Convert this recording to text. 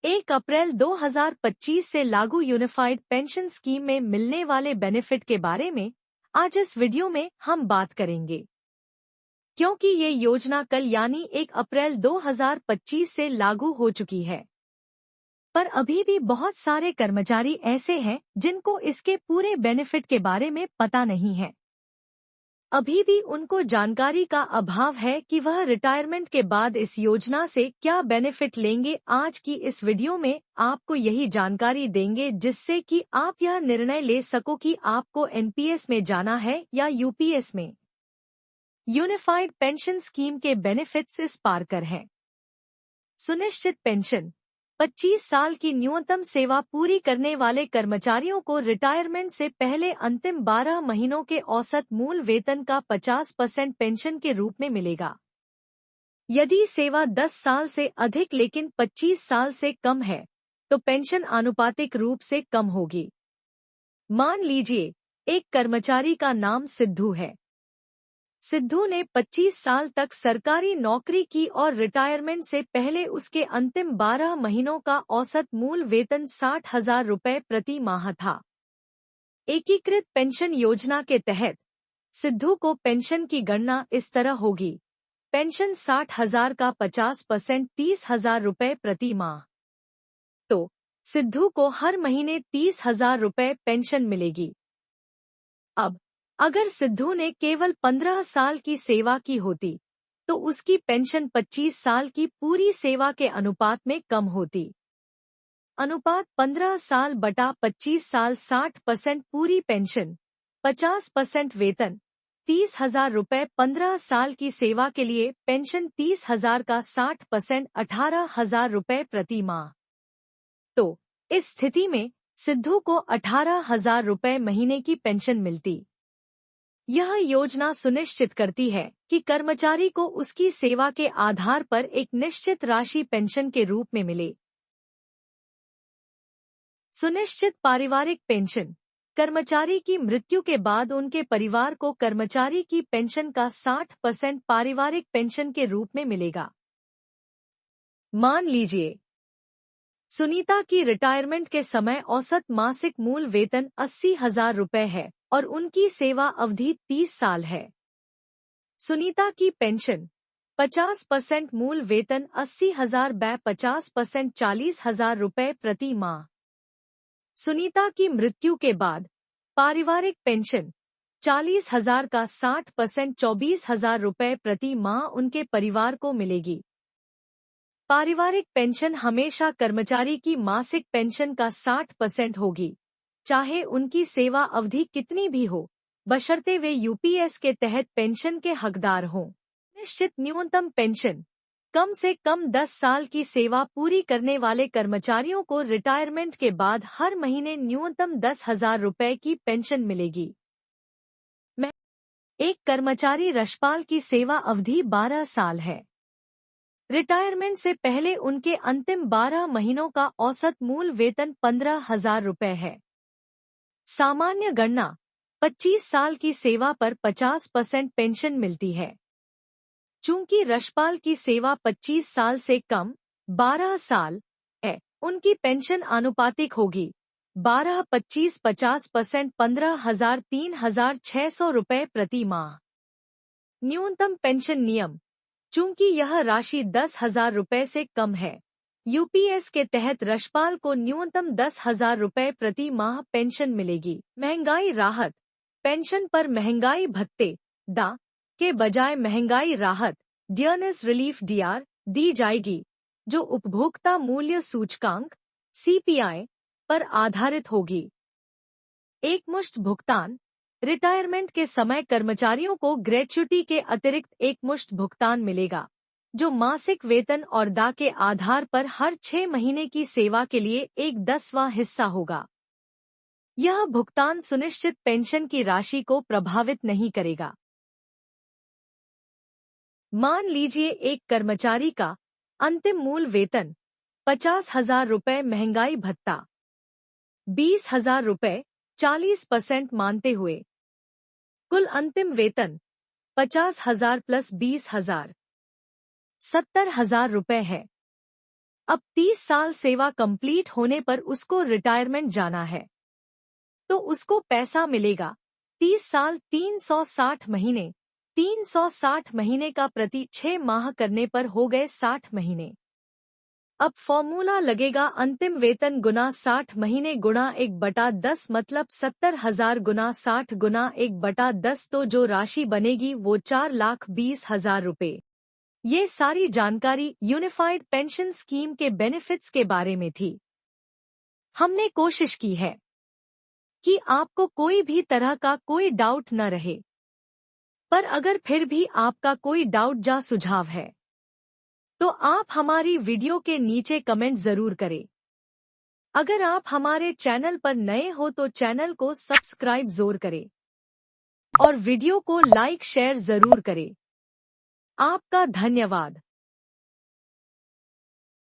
1 अप्रैल 2025 से लागू unified pension scheme में मिलने वाले बेनिफिट के बारे में आज इस वीडियो में हम बात करेंगे। क्योंकि ये योजना कल यानी 1 अप्रैल 2025 से लागू हो चुकी है, पर अभी भी बहुत सारे कर्मचारी ऐसे हैं जिनको इसके पूरे बेनिफिट के बारे में पता नहीं है। अभी भी उनको जानकारी का अभाव है कि वह रिटायरमेंट के बाद इस योजना से क्या बेनिफिट लेंगे। आज की इस वीडियो में आपको यही जानकारी देंगे जिससे कि आप यह निर्णय ले सको कि आपको एनपीएस में जाना है या यूपीएस में। यूनिफाइड पेंशन स्कीम के बेनिफिट्स इस प्रकार हैं। सुनिश्चित पेंशन 25 साल की न्यूनतम सेवा पूरी करने वाले कर्मचारियों को रिटायरमेंट से पहले अंतिम 12 महीनों के औसत मूल वेतन का 50% पेंशन के रूप में मिलेगा। यदि सेवा 10 साल से अधिक लेकिन 25 साल से कम है तो पेंशन आनुपातिक रूप से कम होगी। मान लीजिए एक कर्मचारी का नाम सिद्धू है। सिद्धू ने 25 साल तक सरकारी नौकरी की और रिटायरमेंट से पहले उसके अंतिम 12 महीनों का औसत मूल वेतन 60,000 रुपए प्रति माह था। एकीकृत पेंशन योजना के तहत सिद्धू को पेंशन की गणना इस तरह होगी। पेंशन 60,000 का 50% 30,000 रुपए प्रति माह। तो सिद्धू को हर महीने 30,000 रुपए पेंशन मिलेगी। अब अगर सिद्धू ने केवल 15 साल की सेवा की होती तो उसकी पेंशन 25 साल की पूरी सेवा के अनुपात में कम होती। अनुपात 15 साल बटा 25 साल 60% पूरी पेंशन, 50% वेतन, 30,000 रुपए। 15 साल की सेवा के लिए पेंशन 30,000 का 60% 18,000 रुपए प्रति माह। तो इस स्थिति में सिद्धू को 18,000 रुपए महीने की पेंशन मिलती। यह योजना सुनिश्चित करती है कि कर्मचारी को उसकी सेवा के आधार पर एक निश्चित राशि पेंशन के रूप में मिले। सुनिश्चित पारिवारिक पेंशन कर्मचारी की मृत्यु के बाद उनके परिवार को कर्मचारी की पेंशन का 60% पारिवारिक पेंशन के रूप में मिलेगा। मान लीजिए सुनीता की रिटायरमेंट के समय औसत मासिक मूल वेतन 80,000 रुपए है और उनकी सेवा अवधि 30 साल है। सुनीता की पेंशन 50% मूल वेतन 80,000 बै 50% 40,000 रुपए प्रति माह। सुनीता की मृत्यु के बाद पारिवारिक पेंशन 40,000 का 60% 24,000 रुपए प्रति माह उनके परिवार को मिलेगी। पारिवारिक पेंशन हमेशा कर्मचारी की मासिक पेंशन का 60% होगी, चाहे उनकी सेवा अवधि कितनी भी हो, बशर्ते वे यूपीएस के तहत पेंशन के हकदार हों। निश्चित न्यूनतम पेंशन कम से कम 10 साल की सेवा पूरी करने वाले कर्मचारियों को रिटायरमेंट के बाद हर महीने न्यूनतम 10,000 रुपए की पेंशन मिलेगी। एक कर्मचारी रशपाल की सेवा अवधि 12 साल है। रिटायरमेंट से पहले उनके अंतिम 12 महीनों का औसत मूल वेतन 15,000 रुपए है। सामान्य गणना 25 साल की सेवा पर 50% पेंशन मिलती है। चूंकि रशपाल की सेवा 25 साल से कम 12 साल है, उनकी पेंशन आनुपातिक होगी 12-25 50% 15,000 3,600 रुपए प्रति माह। न्यूनतम पेंशन नियम चूंकि यह राशि 10,000 रुपए से कम है, यूपीएस के तहत रशपाल को न्यूनतम 10,000 रुपए प्रति माह पेंशन मिलेगी। महंगाई राहत पेंशन पर महंगाई भत्ते डा के बजाय महंगाई राहत डियरनेस रिलीफ डीआर दी जाएगी, जो उपभोक्ता मूल्य सूचकांक सीपीआई पर आधारित होगी। एकमुश्त भुगतान रिटायरमेंट के समय कर्मचारियों को ग्रेच्युटी के अतिरिक्त एकमुश्त भुगतान मिलेगा, जो मासिक वेतन और दा के आधार पर हर 6 महीने की सेवा के लिए 1/10वां हिस्सा होगा। यह भुगतान सुनिश्चित पेंशन की राशि को प्रभावित नहीं करेगा। मान लीजिए एक कर्मचारी का अंतिम मूल वेतन 50,000 रुपए महंगाई भत्ता 20,000 रुपए 40% मानते हुए कुल अंतिम वेतन 50,000 प्लस 20,000 70,000 रुपए है। अब 30 साल सेवा कंप्लीट होने पर उसको रिटायरमेंट जाना है, तो उसको पैसा मिलेगा 30 साल 360 महीने, 360 महीने का प्रति 6 माह करने पर हो गए 60 महीने। अब फॉर्मूला लगेगा अंतिम वेतन गुना 60 महीने गुणा 1/10 मतलब 70,000 गुना 60 गुना 1/10, तो जो राशि बनेगी वो 4,20,000 रुपए। ये सारी जानकारी यूनिफाइड पेंशन स्कीम के बेनिफिट्स के बारे में थी। हमने कोशिश की है कि आपको कोई भी तरह का कोई डाउट न रहे, पर अगर फिर भी आपका कोई डाउट या सुझाव है तो आप हमारी वीडियो के नीचे कमेंट जरूर करें। अगर आप हमारे चैनल पर नए हो तो चैनल को सब्सक्राइब जरूर करें और वीडियो को लाइक शेयर जरूर करें। आपका धन्यवाद।